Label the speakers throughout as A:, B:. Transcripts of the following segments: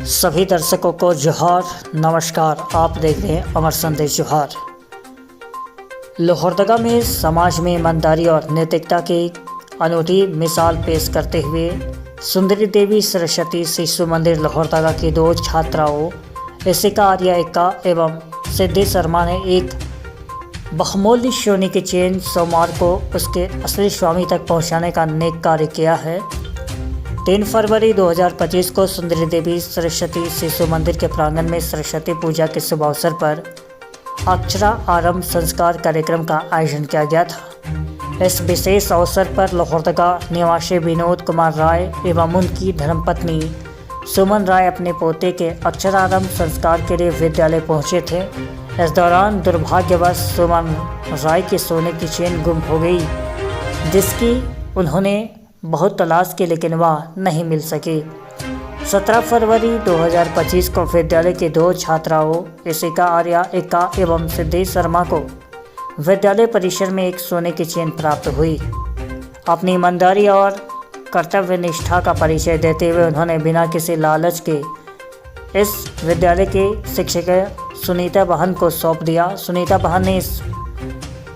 A: सभी दर्शकों को जोहार, नमस्कार। आप देख रहे हैं अमर संदेश जोहार। लोहरदगा में समाज में ईमानदारी और नैतिकता की अनूठी मिसाल पेश करते हुए सुंदरी देवी सरस्वती शिशु मंदिर लोहरदगा की दो छात्राओं इशिका आर्या एक्का एवं सिद्धि शर्मा ने एक बहुमूल्य सोने की चेन सोमवार को उसके असली स्वामी तक पहुंचाने का नेक कार्य किया है। 3 फरवरी 2025 को सुंदरी देवी सरस्वती शिशु मंदिर के प्रांगण में सरस्वती पूजा के शुभ अवसर पर अक्षरा आरंभ संस्कार कार्यक्रम का आयोजन किया गया था। इस विशेष अवसर पर लोहरदगा निवासी विनोद कुमार राय एवं उनकी धर्मपत्नी सुमन राय अपने पोते के अक्षरारंभ संस्कार के लिए विद्यालय पहुंचे थे। इस दौरान दुर्भाग्यवश सुमन राय की सोने की चेन गुम हो गई, जिसकी उन्होंने बहुत तलाश की लेकिन वह नहीं मिल सकी। 17 फरवरी 2025 को विद्यालय की दो छात्राओं इशिका आर्या एक्का एवं सिद्धि शर्मा को विद्यालय परिसर में एक सोने की चेन प्राप्त हुई। अपनी ईमानदारी और कर्तव्य निष्ठा का परिचय देते हुए उन्होंने बिना किसी लालच के इस विद्यालय के शिक्षिका सुनीता बहन को सौंप दिया। सुनीता बहन ने इस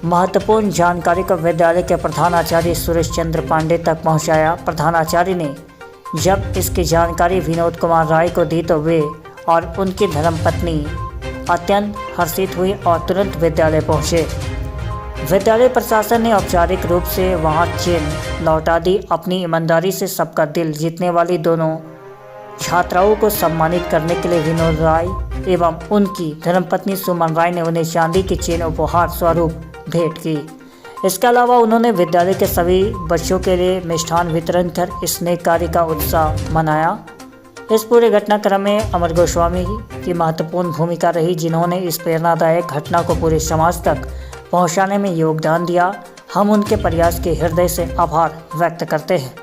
A: महत्वपूर्ण जानकारी को विद्यालय के प्रधानाचार्य सुरेश चंद्र पांडे तक पहुंचाया। प्रधानाचार्य ने जब इसकी जानकारी विनोद कुमार राय को दी तो वे और उनकी धर्मपत्नी अत्यंत हर्षित हुई और तुरंत विद्यालय पहुंचे। विद्यालय प्रशासन ने औपचारिक रूप से वहां चेन लौटा दी। अपनी ईमानदारी से सबका दिल जीतने वाली दोनों छात्राओं को सम्मानित करने के लिए विनोद राय एवं उनकी धर्मपत्नी सुमन राय ने उन्हें चांदी की चेन उपहार स्वरूप भेंट की। इसके अलावा उन्होंने विद्यालय के सभी बच्चों के लिए मिष्ठान वितरण कर इस नेक कार्य का उत्साह मनाया। इस पूरे घटनाक्रम में अमर गोस्वामी की महत्वपूर्ण भूमिका रही, जिन्होंने इस प्रेरणादायक घटना को पूरे समाज तक पहुंचाने में योगदान दिया। हम उनके प्रयास के हृदय से आभार व्यक्त करते हैं।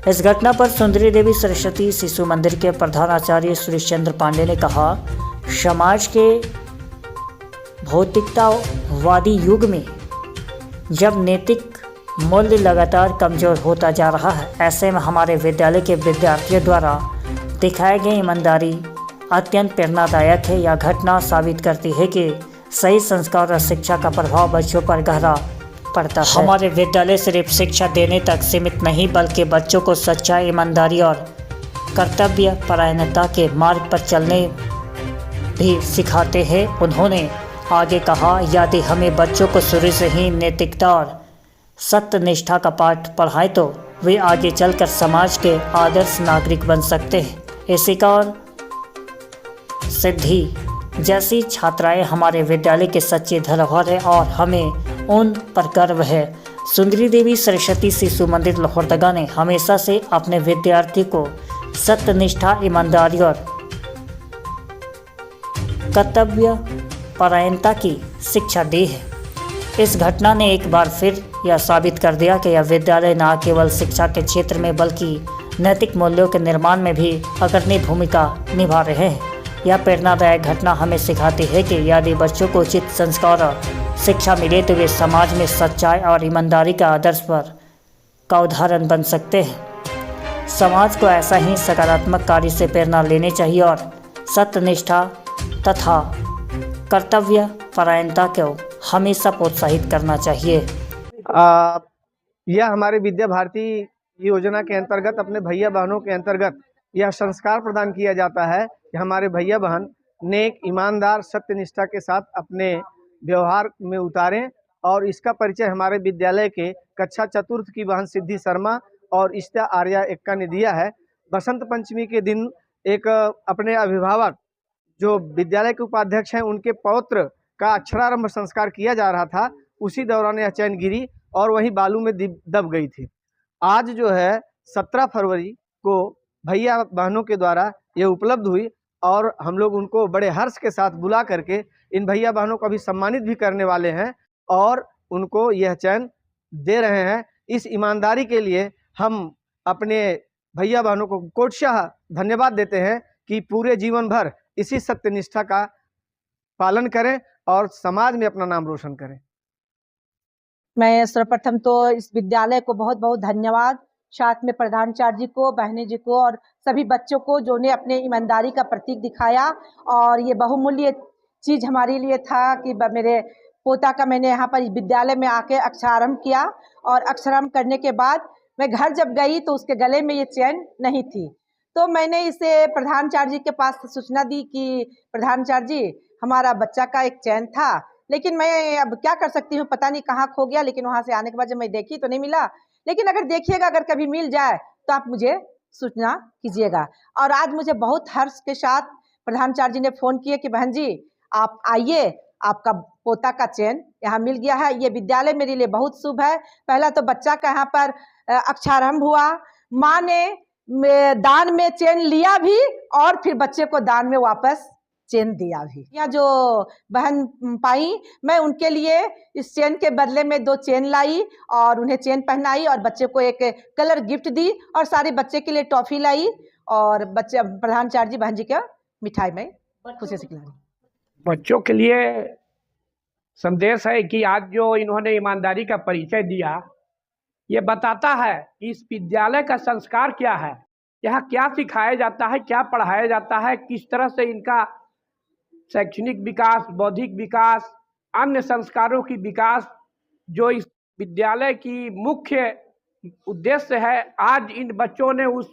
A: इस घटना पर सुंदरी देवी सरस्वती शिशु मंदिर के प्रधानाचार्य सुरेश चंद्र पांडे ने कहा, समाज के भौतिकतावादी युग में जब नैतिक मूल्य लगातार कमज़ोर होता जा रहा है, ऐसे में हमारे विद्यालय के विद्यार्थियों द्वारा दिखाई गई ईमानदारी अत्यंत प्रेरणादायक है। यह घटना साबित करती है कि सही संस्कार और शिक्षा का प्रभाव बच्चों पर गहरा पड़ता है। हमारे विद्यालय सिर्फ शिक्षा देने तक सीमित नहीं, बल्कि बच्चों को सच्चाई, ईमानदारी और कर्तव्य परायणता के मार्ग पर चलने भी सिखाते हैं। उन्होंने आगे कहा, यदि हमें बच्चों को शुरू से ही नैतिकता और सत्य निष्ठा का पाठ पढ़ाएं तो वे आगे चलकर समाज के आदर्श नागरिक बन सकते हैं। इशिका और सिद्धि जैसी छात्राएं हमारे विद्यालय के सच्चे धरोहर है और हमें उन पर गर्व है। सुंदरी देवी सरस्वती शिशु मंदिर लोहरदगा ने हमेशा से अपने विद्यार्थी को सत्य निष्ठा, ईमानदारी और कर्तव्य परायणता की शिक्षा दी है। इस घटना ने एक बार फिर यह साबित कर दिया कि यह विद्यालय न केवल शिक्षा के क्षेत्र में बल्कि नैतिक मूल्यों के निर्माण में भी अग्रणी भूमिका निभा रहे हैं। यह प्रेरणादायक घटना हमें सिखाती है कि यदि बच्चों को उचित संस्कार और शिक्षा मिले तो वे समाज में सच्चाई और ईमानदारी का आदर्श पर का उदाहरण बन सकते हैं। समाज को ऐसा ही सकारात्मक कार्य से प्रेरणा लेनी चाहिए और सत्यनिष्ठा तथा कर्तव्य परायणता को हमेशा प्रोत्साहित करना चाहिए।
B: यह हमारे विद्या भारती योजना के अंतर्गत अपने भैया बहनों के अंतर्गत यह संस्कार प्रदान किया जाता है कि हमारे भैया बहन नेक, ईमानदार, सत्यनिष्ठा के साथ अपने व्यवहार में उतारें। और इसका परिचय हमारे विद्यालय के कक्षा चतुर्थ की बहन सिद्धि शर्मा और इशिका आर्या एक्का ने दिया है। बसंत पंचमी के दिन एक अपने अभिभावक जो विद्यालय के उपाध्यक्ष हैं उनके पौत्र का अक्षरारंभ संस्कार किया जा रहा था, उसी दौरान यह चैन गिरी और वहीं बालू में दब गई थी। आज जो है 17 फरवरी को भैया बहनों के द्वारा ये उपलब्ध हुई और हम लोग उनको बड़े हर्ष के साथ बुला करके इन भैया बहनों को भी सम्मानित भी करने वाले हैं और उनको यह चैन दे रहे हैं। इस ईमानदारी के लिए हम अपने भैया बहनों को कोटशाह धन्यवाद देते हैं कि पूरे जीवन भर इसी सत्यनिष्ठा का पालन करें और समाज में अपना नाम रोशन करें।
C: मैं सर्वप्रथम तो इस विद्यालय को बहुत बहुत धन्यवाद साथ में प्रधानाचार्य जी को, बहनी जी को और सभी बच्चों को जो ने अपने ईमानदारी का प्रतीक दिखाया। और ये बहुमूल्य चीज़ हमारे लिए था कि मेरे पोता का मैंने यहाँ पर विद्यालय में आके अक्षरारंभ किया और अक्षरारंभ करने के बाद मैं घर जब गई तो उसके गले में ये चेन नहीं थी। तो मैंने इसे प्रधानाचार्य जी के पास सूचना दी कि प्रधानाचार्य जी, हमारा बच्चा का एक चैन था, लेकिन मैं अब क्या कर सकती हूँ, पता नहीं कहाँ खो गया। लेकिन वहाँ से आने के बाद जब मैं देखी तो नहीं मिला, लेकिन अगर देखिएगा, अगर कभी मिल जाए तो आप मुझे सूचना कीजिएगा। और आज मुझे बहुत हर्ष के साथ प्रधानाचार्य जी ने फ़ोन किए कि बहन जी आप आइए, आपका पोता का चैन यहाँ मिल गया है। ये विद्यालय मेरे लिए बहुत शुभ है। पहला तो बच्चा का यहाँ पर अक्षरारंभ हुआ, माँ ने दान में चेन लिया भी और फिर बच्चे को दान में वापस चेन दिया भी। यहाँ जो बहन पाई, मैं उनके लिए इस चेन के बदले में 2 चेन लाई और उन्हें चेन पहनाई और बच्चे को एक कलर गिफ्ट दी और सारे बच्चे के लिए टॉफी लाई और बच्चे प्रधानाचार्य जी बहन जी का मिठाई में खुशी से खिलाई।
D: बच्चों के लिए संदेश है कि आज जो इन्होंने ईमानदारी का परिचय दिया, ये बताता है कि इस विद्यालय का संस्कार क्या है, यहाँ क्या सिखाया जाता है, क्या पढ़ाया जाता है, किस तरह से इनका शैक्षणिक विकास, बौद्धिक विकास, अन्य संस्कारों की विकास जो इस विद्यालय की मुख्य उद्देश्य है। आज इन बच्चों ने उस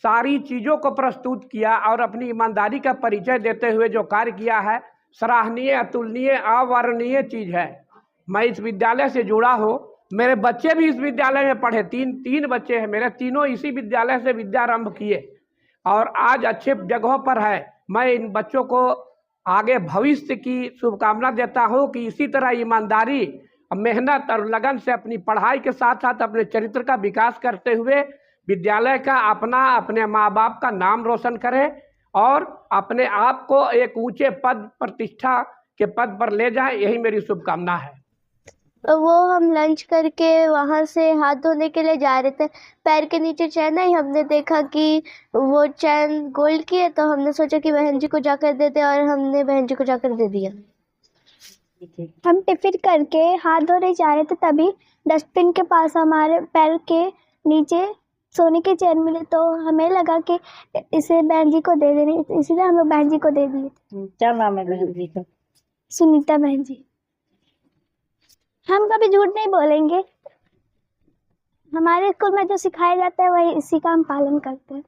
D: सारी चीज़ों को प्रस्तुत किया और अपनी ईमानदारी का परिचय देते हुए जो कार्य किया है, सराहनीय, अतुलनीय, अवर्णनीय चीज़ है। मैं इस विद्यालय से जुड़ा हूँ, मेरे बच्चे भी इस विद्यालय में पढ़े, तीन बच्चे हैं मेरे, तीनों इसी विद्यालय से विद्यारंभ किए और आज अच्छे जगहों पर है। मैं इन बच्चों को आगे भविष्य की शुभकामना देता हूँ कि इसी तरह ईमानदारी, मेहनत और लगन से अपनी पढ़ाई के साथ साथ अपने चरित्र का विकास करते हुए विद्यालय का, अपने माँ बाप का नाम रोशन करें और अपने आप को एक ऊंचे पद, प्रतिष्ठा के पद पर ले जाएं। यही मेरी शुभकामना है।
E: तो वो हम लंच करके वहाँ से हाथ धोने के लिए जा रहे थे, पैर के नीचे चैन आई, हमने देखा कि वो चैन गोल्ड की है, तो हमने सोचा कि बहन जी को जाकर देते और हमने बहन जी को जाकर दे दिया। हम टिफिन करके हाथ धोने जा रहे थे, तभी डस्टबिन के पास हमारे पैर के नीचे सोने की चैन मिली, तो हमें लगा कि इसे बहन जी को दे देने, इसलिए हम लोग बहन जी को दे दिए।
A: क्या नाम है बहन जी का?
E: सुनीता बहन जी। हम कभी झूठ नहीं बोलेंगे, हमारे स्कूल में जो सिखाया जाता है वही इसी का हम पालन करते हैं।